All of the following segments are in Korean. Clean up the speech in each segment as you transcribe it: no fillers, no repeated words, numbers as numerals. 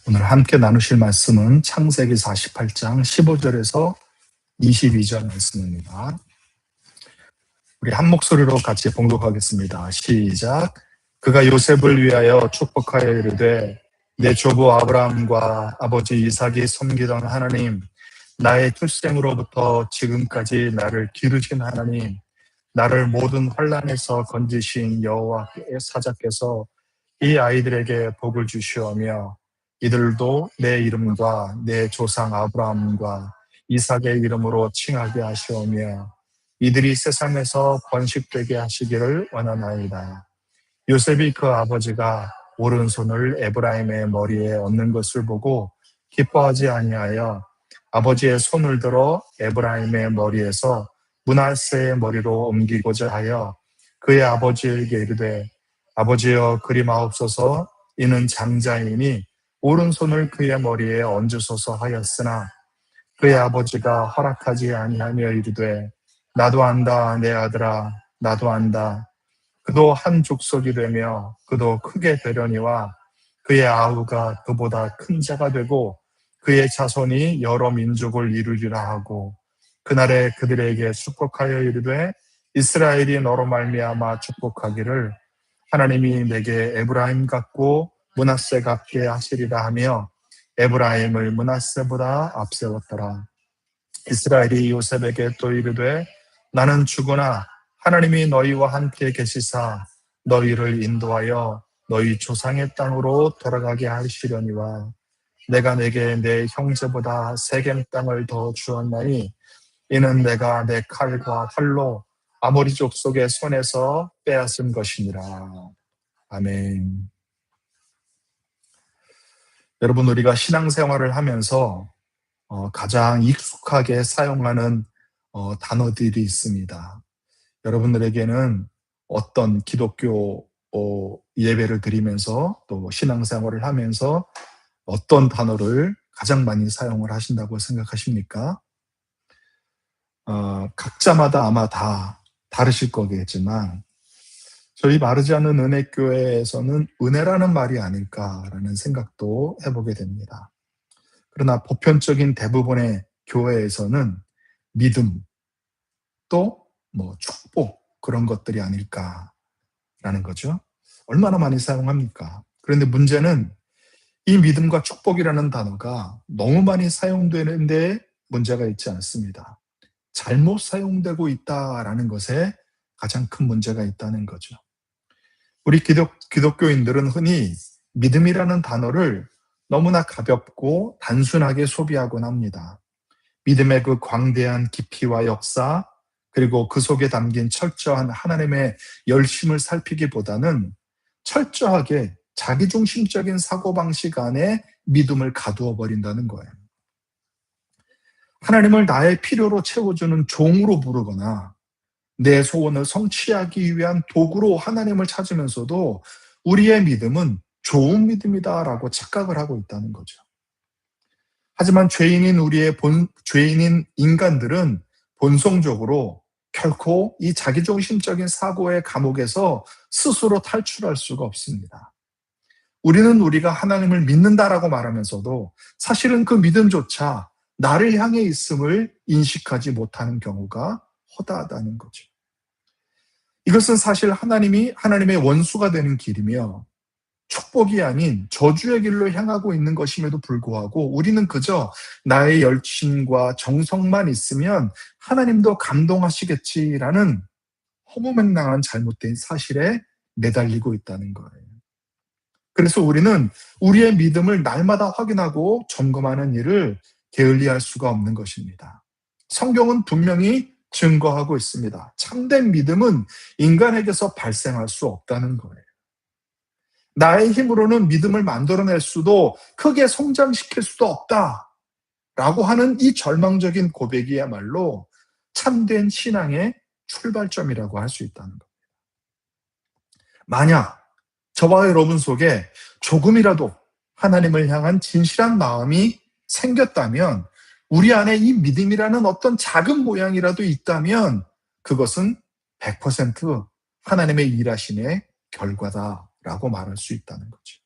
오늘 함께 나누실 말씀은 창세기 48장 15절에서 22절 말씀입니다. 우리 한 목소리로 같이 봉독하겠습니다. 시작. 그가 요셉을 위하여 축복하여 이르되 내 조부 아브라함과 아버지 이삭이 섬기던 하나님, 나의 출생으로부터 지금까지 나를 기르신 하나님, 나를 모든 환난에서 건지신 여호와의 사자께서 이 아이들에게 복을 주시오며 이들도 내 이름과 내 조상 아브라함과 이삭의 이름으로 칭하게 하시오며 이들이 세상에서 번식되게 하시기를 원하나이다. 요셉이 그 아버지가 오른손을 에브라임의 머리에 얹는 것을 보고 기뻐하지 아니하여 아버지의 손을 들어 에브라임의 머리에서 므낫세의 머리로 옮기고자 하여 그의 아버지에게 이르되 아버지여 그리마옵소서. 이는 장자이니 오른손을 그의 머리에 얹으소서 하였으나 그의 아버지가 허락하지 아니하며 이르되 나도 안다 내 아들아 나도 안다. 그도 한 족속이 되며 그도 크게 되려니와 그의 아우가 그보다 큰 자가 되고 그의 자손이 여러 민족을 이루리라 하고 그날에 그들에게 축복하여 이르되 이스라엘이 너로 말미암아 축복하기를 하나님이 내게 에브라임 같고 므낫세 같게 하시리라 하며 에브라임을 므낫세보다 앞세웠더라. 이스라엘이 요셉에게 또 이르되 나는 죽으나 하나님이 너희와 함께 계시사 너희를 인도하여 너희 조상의 땅으로 돌아가게 하시려니와 내가 내게 내 형제보다 세겜 땅을 더 주었나니 이는 내가 내 칼과 활로 아모리 족속의 손에서 빼앗은 것이니라. 아멘. 여러분, 우리가 신앙생활을 하면서 가장 익숙하게 사용하는 단어들이 있습니다. 여러분들에게는 어떤 기독교 예배를 드리면서 또 신앙생활을 하면서 어떤 단어를 가장 많이 사용을 하신다고 생각하십니까? 각자마다 아마 다 다르실 거겠지만 저희 마르지아는 은혜교회에서는 은혜라는 말이 아닐까라는 생각도 해보게 됩니다. 그러나 보편적인 대부분의 교회에서는 믿음 또 축복 그런 것들이 아닐까라는 거죠. 얼마나 많이 사용합니까? 그런데 문제는 이 믿음과 축복이라는 단어가 너무 많이 사용되는데 문제가 있지 않습니다. 잘못 사용되고 있다라는 것에 가장 큰 문제가 있다는 거죠. 우리 기독교인들은 흔히 믿음이라는 단어를 너무나 가볍고 단순하게 소비하곤 합니다. 믿음의 그 광대한 깊이와 역사, 그리고 그 속에 담긴 철저한 하나님의 열심을 살피기보다는 철저하게 자기중심적인 사고방식 안에 믿음을 가두어 버린다는 거예요. 하나님을 나의 필요로 채워주는 종으로 부르거나 내 소원을 성취하기 위한 도구로 하나님을 찾으면서도 우리의 믿음은 좋은 믿음이다라고 착각을 하고 있다는 거죠. 하지만 죄인인 인간들은 본성적으로 결코 이 자기중심적인 사고의 감옥에서 스스로 탈출할 수가 없습니다. 우리는 우리가 하나님을 믿는다라고 말하면서도 사실은 그 믿음조차 나를 향해 있음을 인식하지 못하는 경우가 허다하다는 거죠. 이것은 사실 하나님의 원수가 되는 길이며 축복이 아닌 저주의 길로 향하고 있는 것임에도 불구하고 우리는 그저 나의 열심과 정성만 있으면 하나님도 감동하시겠지라는 허무맹랑한 잘못된 사실에 매달리고 있다는 거예요. 그래서 우리는 우리의 믿음을 날마다 확인하고 점검하는 일을 게을리할 수가 없는 것입니다. 성경은 분명히 증거하고 있습니다. 참된 믿음은 인간에게서 발생할 수 없다는 거예요. 나의 힘으로는 믿음을 만들어낼 수도 크게 성장시킬 수도 없다라고 하는 이 절망적인 고백이야말로 참된 신앙의 출발점이라고 할 수 있다는 겁니다. 만약 저와 여러분 속에 조금이라도 하나님을 향한 진실한 마음이 생겼다면 우리 안에 이 믿음이라는 어떤 작은 모양이라도 있다면 그것은 100% 하나님의 일하심의 결과다라고 말할 수 있다는 거죠.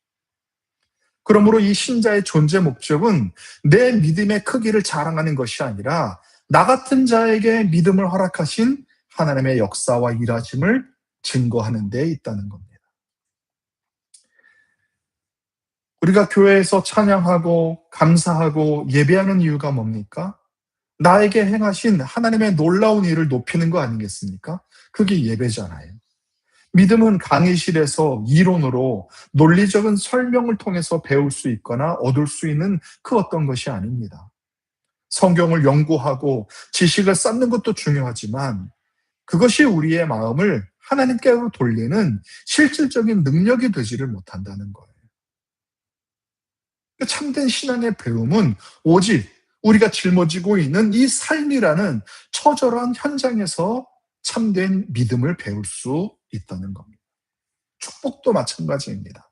그러므로 이 신자의 존재 목적은 내 믿음의 크기를 자랑하는 것이 아니라 나 같은 자에게 믿음을 허락하신 하나님의 역사와 일하심을 증거하는 데 있다는 겁니다. 우리가 교회에서 찬양하고 감사하고 예배하는 이유가 뭡니까? 나에게 행하신 하나님의 놀라운 일을 높이는 거 아니겠습니까? 그게 예배잖아요. 믿음은 강의실에서 이론으로 논리적인 설명을 통해서 배울 수 있거나 얻을 수 있는 그 어떤 것이 아닙니다. 성경을 연구하고 지식을 쌓는 것도 중요하지만 그것이 우리의 마음을 하나님께로 돌리는 실질적인 능력이 되지를 못한다는 거예요. 참된 신앙의 배움은 오직 우리가 짊어지고 있는 이 삶이라는 처절한 현장에서 참된 믿음을 배울 수 있다는 겁니다. 축복도 마찬가지입니다.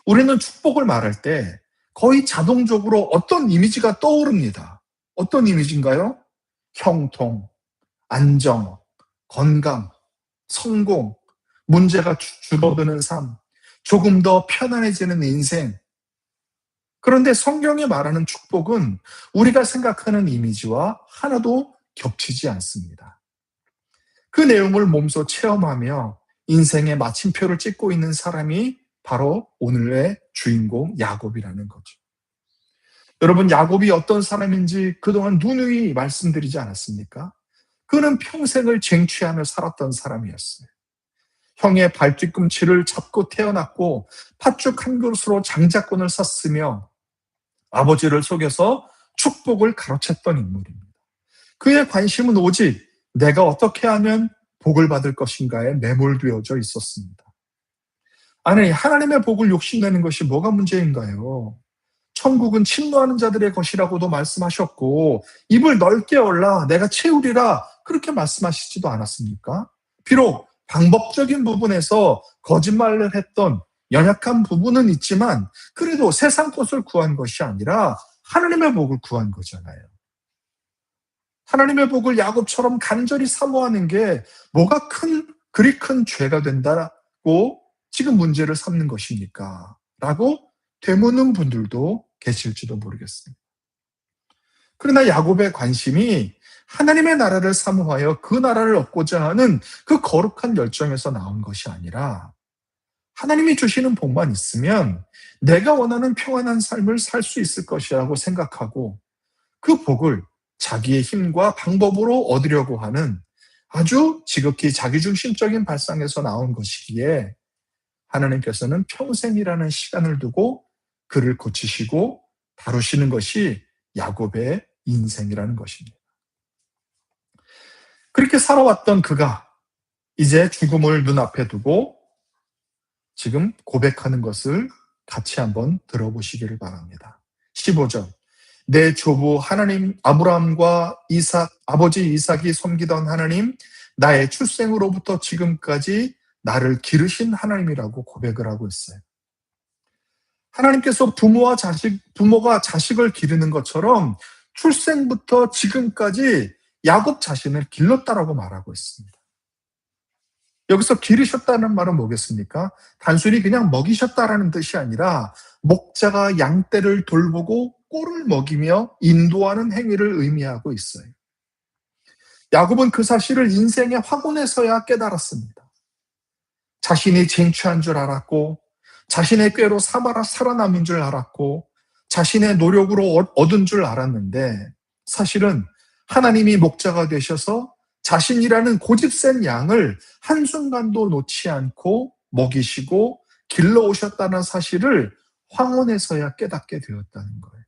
우리는 축복을 말할 때 거의 자동적으로 어떤 이미지가 떠오릅니다. 어떤 이미지인가요? 형통, 안정, 건강, 성공, 문제가 줄어드는 삶, 조금 더 편안해지는 인생. 그런데 성경이 말하는 축복은 우리가 생각하는 이미지와 하나도 겹치지 않습니다. 그 내용을 몸소 체험하며 인생의 마침표를 찍고 있는 사람이 바로 오늘의 주인공 야곱이라는 거죠. 여러분, 야곱이 어떤 사람인지 그동안 누누이 말씀드리지 않았습니까? 그는 평생을 쟁취하며 살았던 사람이었어요. 형의 발뒤꿈치를 잡고 태어났고 팥죽 한 그릇으로 장자권을 샀으며 아버지를 속여서 축복을 가로챘던 인물입니다. 그의 관심은 오직 내가 어떻게 하면 복을 받을 것인가에 매몰되어져 있었습니다. 아니, 하나님의 복을 욕심내는 것이 뭐가 문제인가요? 천국은 침노하는 자들의 것이라고도 말씀하셨고 입을 넓게 열라 내가 채우리라 그렇게 말씀하시지도 않았습니까? 비록 방법적인 부분에서 거짓말을 했던 연약한 부분은 있지만 그래도 세상 것을 구한 것이 아니라 하나님의 복을 구한 거잖아요. 하나님의 복을 야곱처럼 간절히 사모하는 게 뭐가 그리 큰 죄가 된다고 지금 문제를 삼는 것입니까? 라고 되묻는 분들도 계실지도 모르겠습니다. 그러나 야곱의 관심이 하나님의 나라를 사모하여 그 나라를 얻고자 하는 그 거룩한 열정에서 나온 것이 아니라 하나님이 주시는 복만 있으면 내가 원하는 평안한 삶을 살 수 있을 것이라고 생각하고 그 복을 자기의 힘과 방법으로 얻으려고 하는 아주 지극히 자기중심적인 발상에서 나온 것이기에 하나님께서는 평생이라는 시간을 두고 그를 고치시고 다루시는 것이 야곱의 인생이라는 것입니다. 그렇게 살아왔던 그가 이제 죽음을 눈앞에 두고 지금 고백하는 것을 같이 한번 들어보시기를 바랍니다. 15절. 내 조부 하나님 아브라함과 아버지 이삭이 섬기던 하나님, 나의 출생으로부터 지금까지 나를 기르신 하나님이라고 고백을 하고 있어요. 하나님께서 부모가 자식을 기르는 것처럼 출생부터 지금까지 야곱 자신을 길렀다라고 말하고 있습니다. 여기서 기르셨다는 말은 뭐겠습니까? 단순히 그냥 먹이셨다라는 뜻이 아니라 목자가 양떼를 돌보고 꼴을 먹이며 인도하는 행위를 의미하고 있어요. 야곱은 그 사실을 인생의 화군에서야 깨달았습니다. 자신이 쟁취한 줄 알았고 자신의 꾀로 살아남은 줄 알았고 자신의 노력으로 얻은 줄 알았는데 사실은 하나님이 목자가 되셔서 자신이라는 고집센 양을 한순간도 놓지 않고 먹이시고 길러오셨다는 사실을 황혼에서야 깨닫게 되었다는 거예요.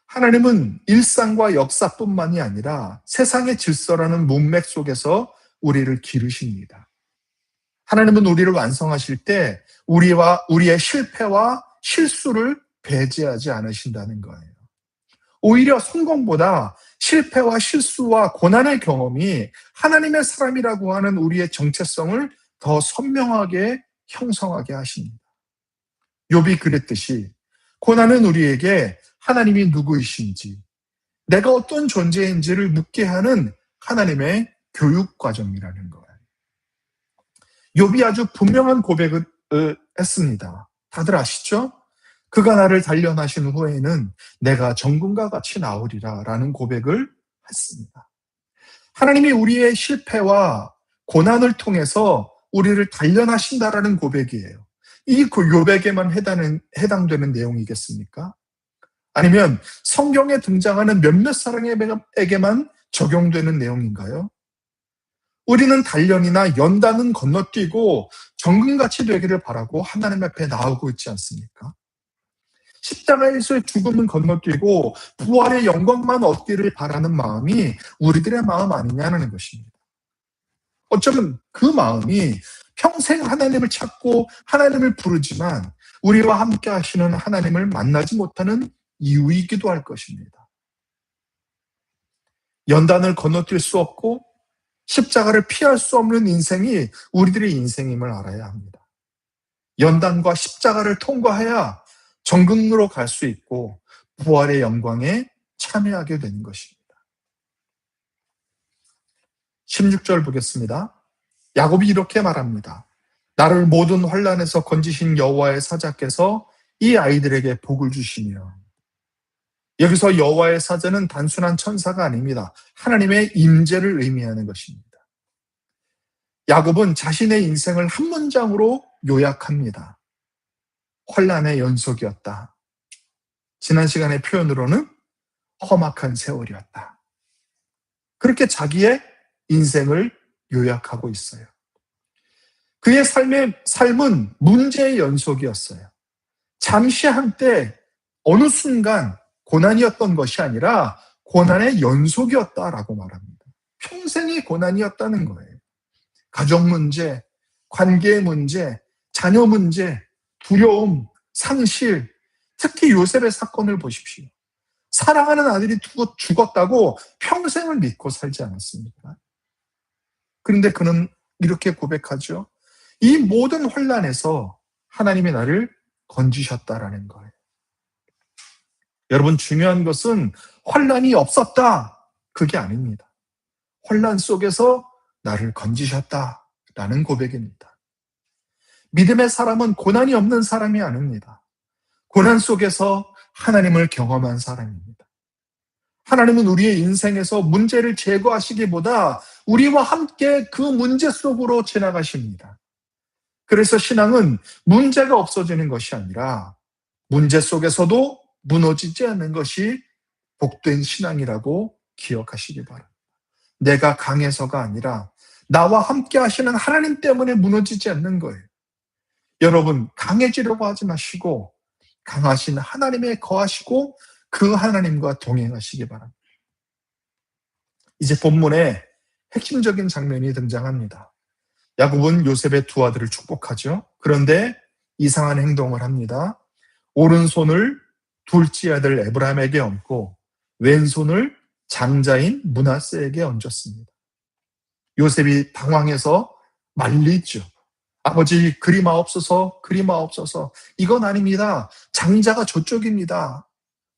하나님은 일상과 역사뿐만이 아니라 세상의 질서라는 문맥 속에서 우리를 기르십니다. 하나님은 우리를 완성하실 때 우리의 실패와 실수를 배제하지 않으신다는 거예요. 오히려 성공보다 실패와 실수와 고난의 경험이 하나님의 사람이라고 하는 우리의 정체성을 더 선명하게 형성하게 하십니다. 욥이 그랬듯이 고난은 우리에게 하나님이 누구이신지 내가 어떤 존재인지를 묻게 하는 하나님의 교육 과정이라는 거예요. 욥이 아주 분명한 고백을 했습니다. 다들 아시죠? 그가 나를 단련하신 후에는 내가 정금과 같이 나오리라 라는 고백을 했습니다. 하나님이 우리의 실패와 고난을 통해서 우리를 단련하신다라는 고백이에요. 이 고백에만 해당되는 내용이겠습니까? 아니면 성경에 등장하는 몇몇 사람에게만 적용되는 내용인가요? 우리는 단련이나 연단은 건너뛰고 정금같이 되기를 바라고 하나님 앞에 나오고 있지 않습니까? 십자가에서의 죽음은 건너뛰고 부활의 영광만 얻기를 바라는 마음이 우리들의 마음 아니냐는 것입니다. 어쩌면 그 마음이 평생 하나님을 찾고 하나님을 부르지만 우리와 함께 하시는 하나님을 만나지 못하는 이유이기도 할 것입니다. 연단을 건너뛸 수 없고 십자가를 피할 수 없는 인생이 우리들의 인생임을 알아야 합니다. 연단과 십자가를 통과해야 정금으로 갈 수 있고 부활의 영광에 참여하게 되는 것입니다. 16절 보겠습니다. 야곱이 이렇게 말합니다. 나를 모든 환난에서 건지신 여호와의 사자께서 이 아이들에게 복을 주시며, 여기서 여호와의 사자는 단순한 천사가 아닙니다. 하나님의 임재를 의미하는 것입니다. 야곱은 자신의 인생을 한 문장으로 요약합니다. 환난의 연속이었다. 지난 시간의 표현으로는 험악한 세월이었다. 그렇게 자기의 인생을 요약하고 있어요. 그의 삶은 문제의 연속이었어요. 잠시 한때 어느 순간 고난이었던 것이 아니라 고난의 연속이었다라고 말합니다. 평생의 고난이었다는 거예요. 가족 문제, 관계 문제, 자녀 문제, 두려움, 상실, 특히 요셉의 사건을 보십시오. 사랑하는 아들이 죽었다고 평생을 믿고 살지 않았습니까? 그런데 그는 이렇게 고백하죠. 이 모든 환난에서 하나님이 나를 건지셨다라는 거예요. 여러분, 중요한 것은 환난이 없었다, 그게 아닙니다. 환난 속에서 나를 건지셨다라는 고백입니다. 믿음의 사람은 고난이 없는 사람이 아닙니다. 고난 속에서 하나님을 경험한 사람입니다. 하나님은 우리의 인생에서 문제를 제거하시기보다 우리와 함께 그 문제 속으로 지나가십니다. 그래서 신앙은 문제가 없어지는 것이 아니라 문제 속에서도 무너지지 않는 것이 복된 신앙이라고 기억하시기 바랍니다. 내가 강해서가 아니라 나와 함께 하시는 하나님 때문에 무너지지 않는 거예요. 여러분, 강해지려고 하지 마시고 강하신 하나님에 거하시고 그 하나님과 동행하시기 바랍니다. 이제 본문에 핵심적인 장면이 등장합니다. 야곱은 요셉의 두 아들을 축복하죠. 그런데 이상한 행동을 합니다. 오른손을 둘째 아들 에브라임에게 얹고 왼손을 장자인 므낫세에게 얹었습니다. 요셉이 당황해서 말리죠. 아버지, 그리마옵소서, 그리마옵소서. 이건 아닙니다. 장자가 저쪽입니다.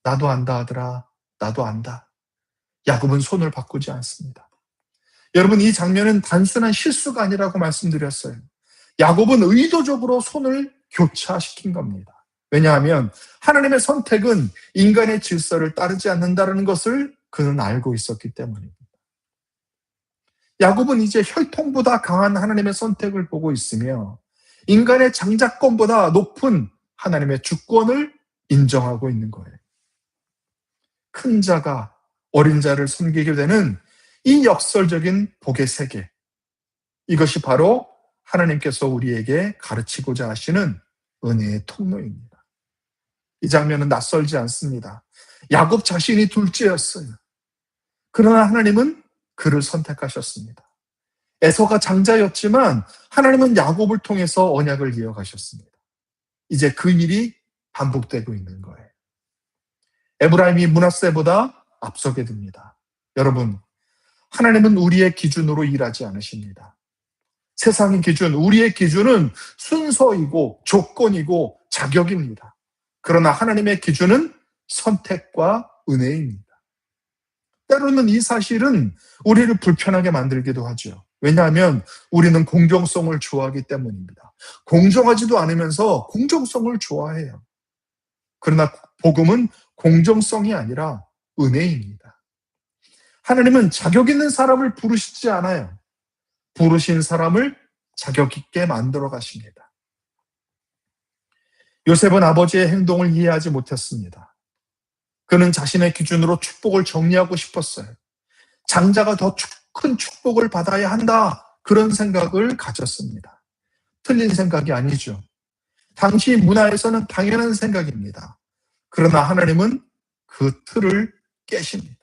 나도 안다, 아들아. 나도 안다. 야곱은 손을 바꾸지 않습니다. 여러분, 이 장면은 단순한 실수가 아니라고 말씀드렸어요. 야곱은 의도적으로 손을 교차시킨 겁니다. 왜냐하면 하나님의 선택은 인간의 질서를 따르지 않는다는 것을 그는 알고 있었기 때문입니다. 야곱은 이제 혈통보다 강한 하나님의 선택을 보고 있으며 인간의 장자권보다 높은 하나님의 주권을 인정하고 있는 거예요. 큰 자가 어린 자를 섬기게 되는 이 역설적인 복의 세계, 이것이 바로 하나님께서 우리에게 가르치고자 하시는 은혜의 통로입니다. 이 장면은 낯설지 않습니다. 야곱 자신이 둘째였어요. 그러나 하나님은 그를 선택하셨습니다. 에서가 장자였지만 하나님은 야곱을 통해서 언약을 이어가셨습니다. 이제 그 일이 반복되고 있는 거예요. 에브라임이 므낫세보다 앞서게 됩니다. 여러분, 하나님은 우리의 기준으로 일하지 않으십니다. 세상의 기준, 우리의 기준은 순서이고 조건이고 자격입니다. 그러나 하나님의 기준은 선택과 은혜입니다. 때로는 이 사실은 우리를 불편하게 만들기도 하죠. 왜냐하면 우리는 공정성을 좋아하기 때문입니다. 공정하지도 않으면서 공정성을 좋아해요. 그러나 복음은 공정성이 아니라 은혜입니다. 하나님은 자격 있는 사람을 부르시지 않아요. 부르신 사람을 자격 있게 만들어 가십니다. 요셉은 아버지의 행동을 이해하지 못했습니다. 그는 자신의 기준으로 축복을 정리하고 싶었어요. 장자가 더 큰 축복을 받아야 한다. 그런 생각을 가졌습니다. 틀린 생각이 아니죠. 당시 문화에서는 당연한 생각입니다. 그러나 하나님은 그 틀을 깨십니다.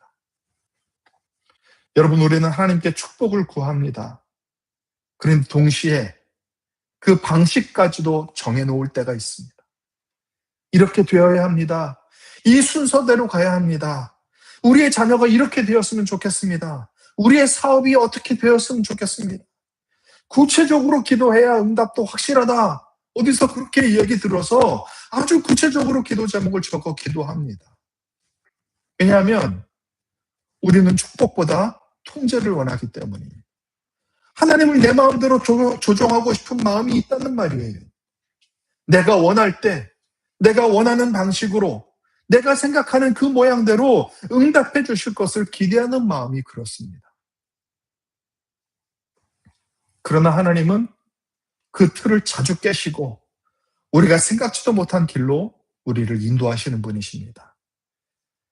여러분, 우리는 하나님께 축복을 구합니다. 그런데 동시에 그 방식까지도 정해놓을 때가 있습니다. 이렇게 되어야 합니다. 이 순서대로 가야 합니다. 우리의 자녀가 이렇게 되었으면 좋겠습니다. 우리의 사업이 어떻게 되었으면 좋겠습니다. 구체적으로 기도해야 응답도 확실하다. 어디서 그렇게 얘기 들어서 아주 구체적으로 기도 제목을 적어 기도합니다. 왜냐하면 우리는 축복보다 통제를 원하기 때문이에요. 하나님을 내 마음대로 조정하고 싶은 마음이 있다는 말이에요. 내가 원할 때, 내가 원하는 방식으로, 내가 생각하는 그 모양대로 응답해 주실 것을 기대하는 마음이 그렇습니다. 그러나 하나님은 그 틀을 자주 깨시고 우리가 생각지도 못한 길로 우리를 인도하시는 분이십니다.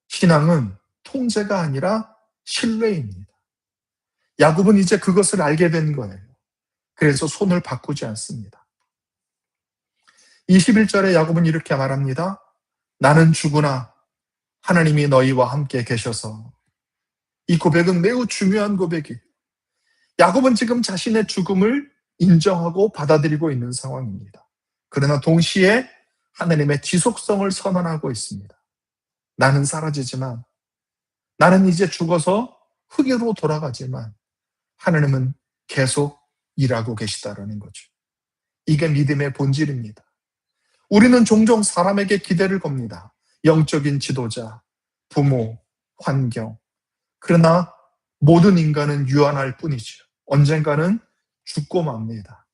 신앙은 통제가 아니라 신뢰입니다. 야곱은 이제 그것을 알게 된 거예요. 그래서 손을 바꾸지 않습니다. 21절에 야곱은 이렇게 말합니다. 나는 죽으나 하나님이 너희와 함께 계셔서. 이 고백은 매우 중요한 고백이에요. 야곱은 지금 자신의 죽음을 인정하고 받아들이고 있는 상황입니다. 그러나 동시에 하나님의 지속성을 선언하고 있습니다. 나는 사라지지만, 나는 이제 죽어서 흙으로 돌아가지만 하나님은 계속 일하고 계시다라는 거죠. 이게 믿음의 본질입니다. 우리는 종종 사람에게 기대를 겁니다. 영적인 지도자, 부모, 환경. 그러나 모든 인간은 유한할 뿐이죠. 언젠가는 죽고 맙니다.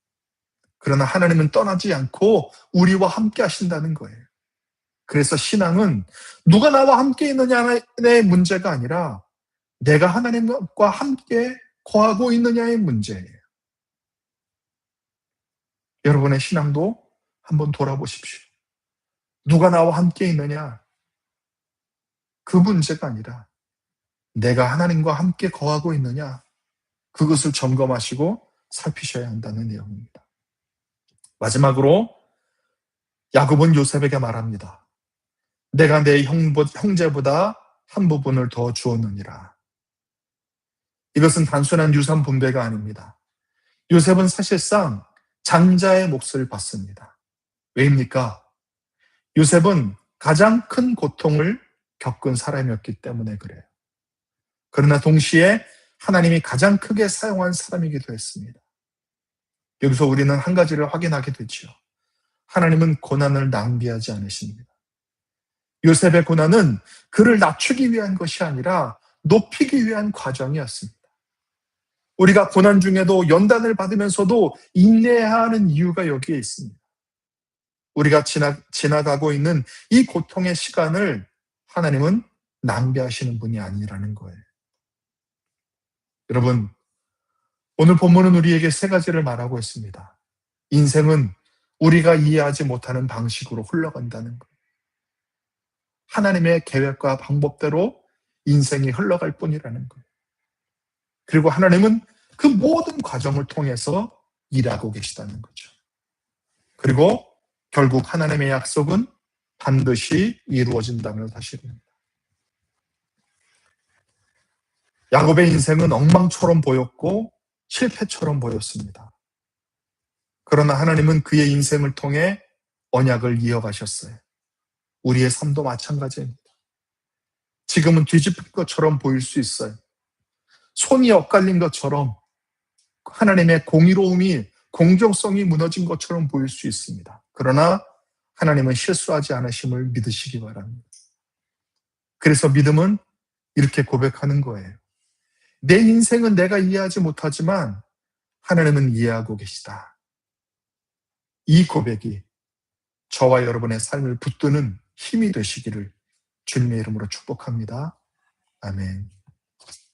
그러나 하나님은 떠나지 않고 우리와 함께 하신다는 거예요. 그래서 신앙은 누가 나와 함께 있느냐의 문제가 아니라 내가 하나님과 함께 거하고 있느냐의 문제예요. 여러분의 신앙도 한번 돌아보십시오. 누가 나와 함께 있느냐? 그 문제가 아니라 내가 하나님과 함께 거하고 있느냐? 그것을 점검하시고 살피셔야 한다는 내용입니다. 마지막으로 야곱은 요셉에게 말합니다. 내가 내 형제보다 한 부분을 더 주었느니라. 이것은 단순한 유산 분배가 아닙니다. 요셉은 사실상 장자의 몫을 받습니다. 왜입니까? 요셉은 가장 큰 고통을 겪은 사람이었기 때문에 그래요. 그러나 동시에 하나님이 가장 크게 사용한 사람이기도 했습니다. 여기서 우리는 한 가지를 확인하게 되죠. 하나님은 고난을 낭비하지 않으십니다. 요셉의 고난은 그를 낮추기 위한 것이 아니라 높이기 위한 과정이었습니다. 우리가 고난 중에도 연단을 받으면서도 인내해야 하는 이유가 여기에 있습니다. 우리가 지나가고 있는 이 고통의 시간을 하나님은 낭비하시는 분이 아니라는 거예요. 여러분, 오늘 본문은 우리에게 세 가지를 말하고 있습니다. 인생은 우리가 이해하지 못하는 방식으로 흘러간다는 거예요. 하나님의 계획과 방법대로 인생이 흘러갈 뿐이라는 거예요. 그리고 하나님은 그 모든 과정을 통해서 일하고 계시다는 거죠. 그리고 결국 하나님의 약속은 반드시 이루어진다는 사실입니다. 야곱의 인생은 엉망처럼 보였고 실패처럼 보였습니다. 그러나 하나님은 그의 인생을 통해 언약을 이어가셨어요. 우리의 삶도 마찬가지입니다. 지금은 뒤집힌 것처럼 보일 수 있어요. 손이 엇갈린 것처럼 하나님의 공의로움이, 공정성이 무너진 것처럼 보일 수 있습니다. 그러나 하나님은 실수하지 않으심을 믿으시기 바랍니다. 그래서 믿음은 이렇게 고백하는 거예요. 내 인생은 내가 이해하지 못하지만 하나님은 이해하고 계시다. 이 고백이 저와 여러분의 삶을 붙드는 힘이 되시기를 주님의 이름으로 축복합니다. 아멘.